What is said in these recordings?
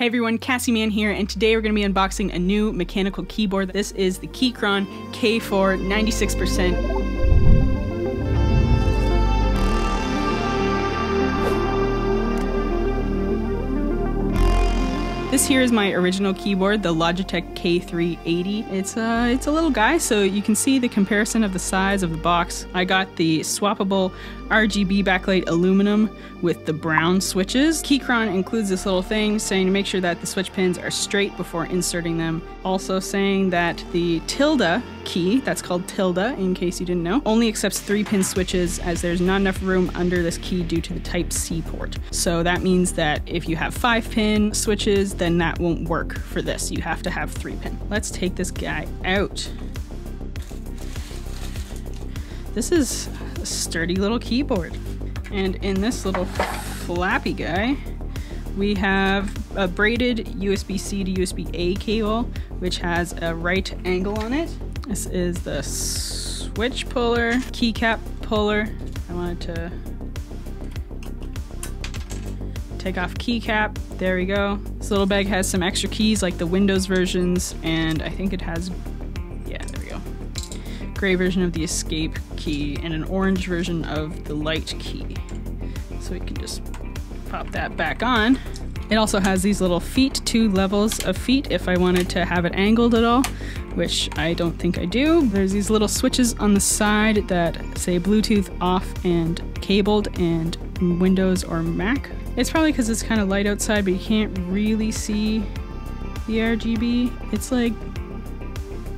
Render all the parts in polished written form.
Hey everyone, Cassie Man here, and today we're going to be unboxing a new mechanical keyboard. This is the Keychron K4 96%. This here is my original keyboard, the Logitech K380. It's a little guy, so you can see the comparison of the size of the box. I got the swappable RGB backlight aluminum with the brown switches. Keychron includes this little thing saying to make sure that the switch pins are straight before inserting them. Also saying that the tilde key, that's called tilde in case you didn't know, only accepts 3-pin switches as there's not enough room under this key due to the Type-C port. So that means that if you have 5-pin switches, then that won't work for this. You have to have 3-pin. Let's take this guy out. This is a sturdy little keyboard. And in this little flappy guy, we have a braided USB-C to USB-A cable, which has a right angle on it. This is the switch puller, keycap puller. I wanted to take off keycap. There we go. This little bag has some extra keys like the Windows versions, and I think it has, yeah, there we go. Gray version of the escape key and an orange version of the light key. So we can just pop that back on. It also has these little feet, 2 levels of feet if I wanted to have it angled at all, which I don't think I do. There's these little switches on the side that say Bluetooth off and cabled and Windows or Mac. It's probably because it's kind of light outside, but you can't really see the RGB. It's like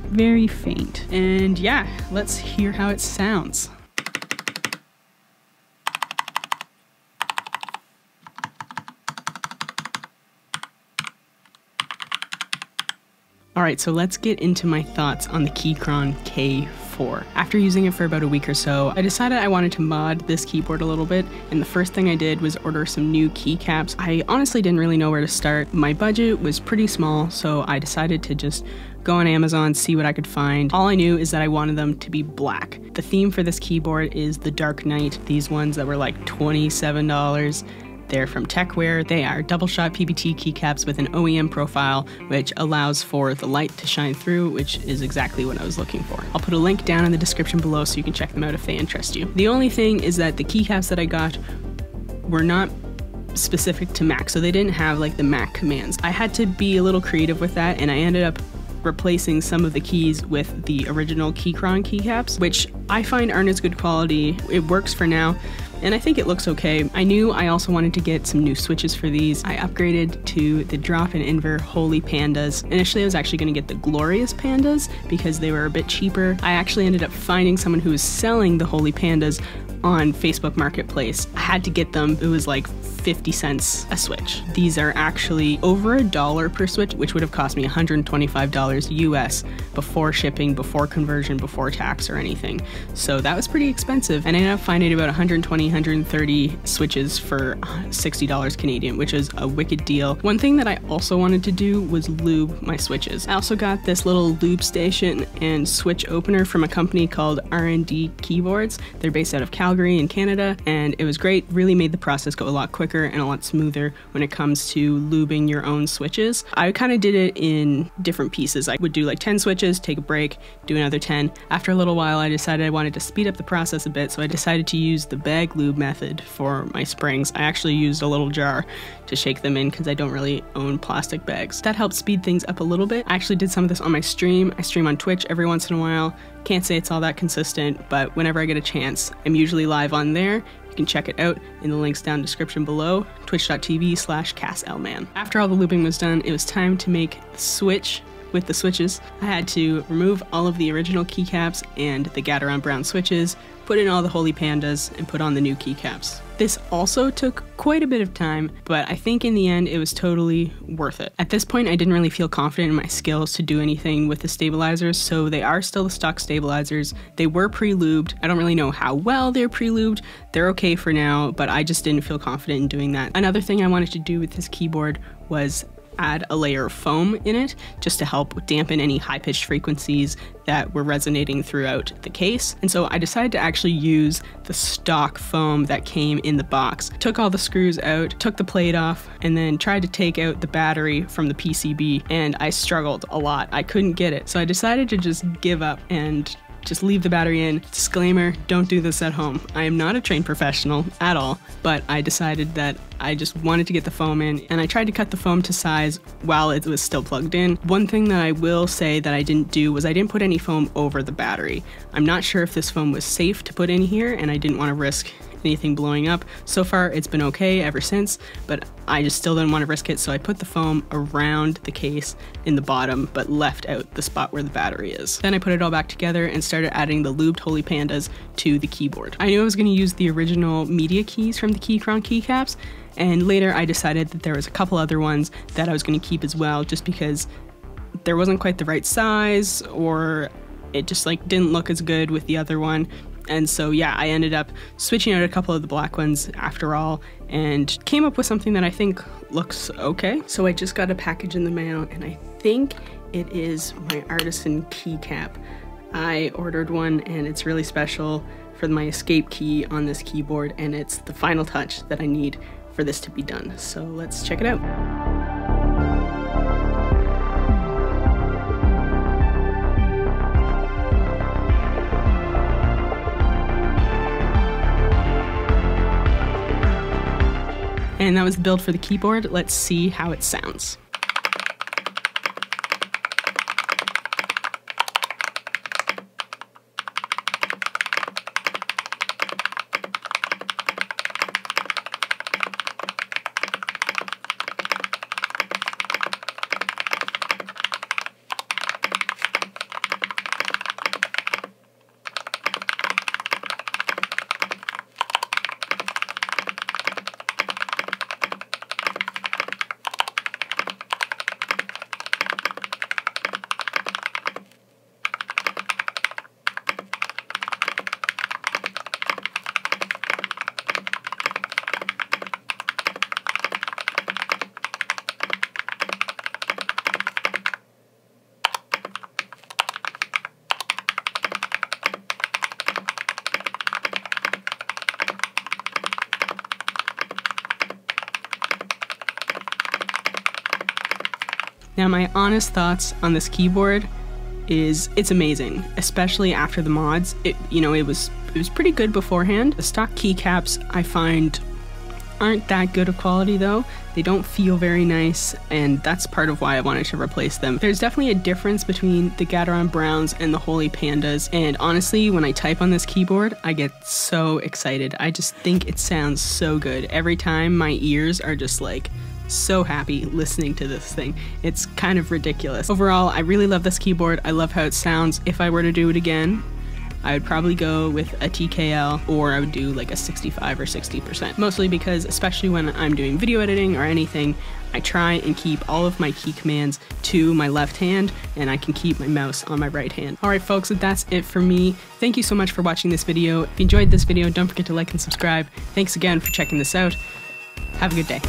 very faint. And yeah, let's hear how it sounds. Alright, so let's get into my thoughts on the Keychron K4. After using it for about a week or so, I decided I wanted to mod this keyboard a little bit, and the first thing I did was order some new keycaps. I honestly didn't really know where to start. My budget was pretty small, so I decided to just go on Amazon, see what I could find. All I knew is that I wanted them to be black. The theme for this keyboard is the Dark Knight, these ones that were like $27. They're from Techwear. They are double-shot PBT keycaps with an OEM profile, which allows for the light to shine through, which is exactly what I was looking for. I'll put a link down in the description below so you can check them out if they interest you. The only thing is that the keycaps that I got were not specific to Mac, so they didn't have like the Mac commands. I had to be a little creative with that, and I ended up replacing some of the keys with the original Keychron keycaps, which I find aren't as good quality. It works for now, and I think it looks okay. I knew I also wanted to get some new switches for these. I upgraded to the drop in Invyr Holy Pandas. Initially I was actually going to get the Glorious Pandas because they were a bit cheaper. I actually ended up finding someone who was selling the Holy Pandas on Facebook Marketplace. I had to get them. It was like 50 cents a switch. These are actually over $1 per switch, which would have cost me $125 US before shipping, before conversion, before tax or anything. So that was pretty expensive, and I ended up finding about 120, 130 switches for $60 Canadian, which is a wicked deal. One thing that I also wanted to do was lube my switches. I also got this little lube station and switch opener from a company called R&D Keyboards. They're based out of Calgary in Canada, and it was great. Really made the process go a lot quicker and a lot smoother when it comes to lubing your own switches. I kind of did it in different pieces. I would do like 10 switches, take a break, do another 10. After a little while, I decided I wanted to speed up the process a bit, so I decided to use the bag lube method for my springs. I actually used a little jar to shake them in because I don't really own plastic bags. That helped speed things up a little bit. I actually did some of this on my stream. I stream on Twitch every once in a while. Can't say it's all that consistent, but whenever I get a chance, I'm usually live on there. You can check it out in the links down in the description below, twitch.tv/CassLman. After all the looping was done, it was time to make the switch with the switches. I had to remove all of the original keycaps and the Gateron brown switches, put in all the Holy Pandas, and put on the new keycaps. This also took quite a bit of time, but I think in the end it was totally worth it. At this point I didn't really feel confident in my skills to do anything with the stabilizers, so they are still the stock stabilizers. They were pre-lubed. I don't really know how well they're pre-lubed. They're okay for now, but I just didn't feel confident in doing that. Another thing I wanted to do with this keyboard was add a layer of foam in it just to help dampen any high-pitched frequencies that were resonating throughout the case. And so I decided to actually use the stock foam that came in the box. Took all the screws out, took the plate off, and then tried to take out the battery from the PCB, and I struggled a lot. I couldn't get it. So I decided to just give up and just leave the battery in. Disclaimer, don't do this at home. I am not a trained professional at all, but I decided that I just wanted to get the foam in, and I tried to cut the foam to size while it was still plugged in. One thing that I will say that I didn't do was I didn't put any foam over the battery. I'm not sure if this foam was safe to put in here, and I didn't want to risk anything blowing up. So far it's been okay ever since, but I just still didn't want to risk it, so I put the foam around the case in the bottom but left out the spot where the battery is. Then I put it all back together and started adding the Lubed Holy Pandas to the keyboard. I knew I was going to use the original media keys from the Keychron Keycaps, and later I decided that there was a couple other ones that I was going to keep as well, just because there wasn't quite the right size, or it just like didn't look as good with the other one. And so yeah, I ended up switching out a couple of the black ones after all, and came up with something that I think looks okay. So I just got a package in the mail, and I think it is my Artisan Keycap. I ordered one, and it's really special for my escape key on this keyboard, and it's the final touch that I need for this to be done. So let's check it out. And that was the build for the keyboard. Let's see how it sounds. Now my honest thoughts on this keyboard is it's amazing, especially after the mods. It was pretty good beforehand. The stock keycaps I find aren't that good of quality though. They don't feel very nice, and that's part of why I wanted to replace them. There's definitely a difference between the Keychron Browns and the Holy Pandas, and honestly, when I type on this keyboard, I get so excited. I just think it sounds so good. Every time my ears are just like so happy listening to this thing. It's kind of ridiculous. Overall, I really love this keyboard. I love how it sounds. If I were to do it again, I would probably go with a TKL, or I would do like a 65 or 60%. Mostly because, especially when I'm doing video editing or anything, I try and keep all of my key commands to my left hand, and I can keep my mouse on my right hand. Alright folks, that's it for me. Thank you so much for watching this video. If you enjoyed this video, don't forget to like and subscribe. Thanks again for checking this out. Have a good day.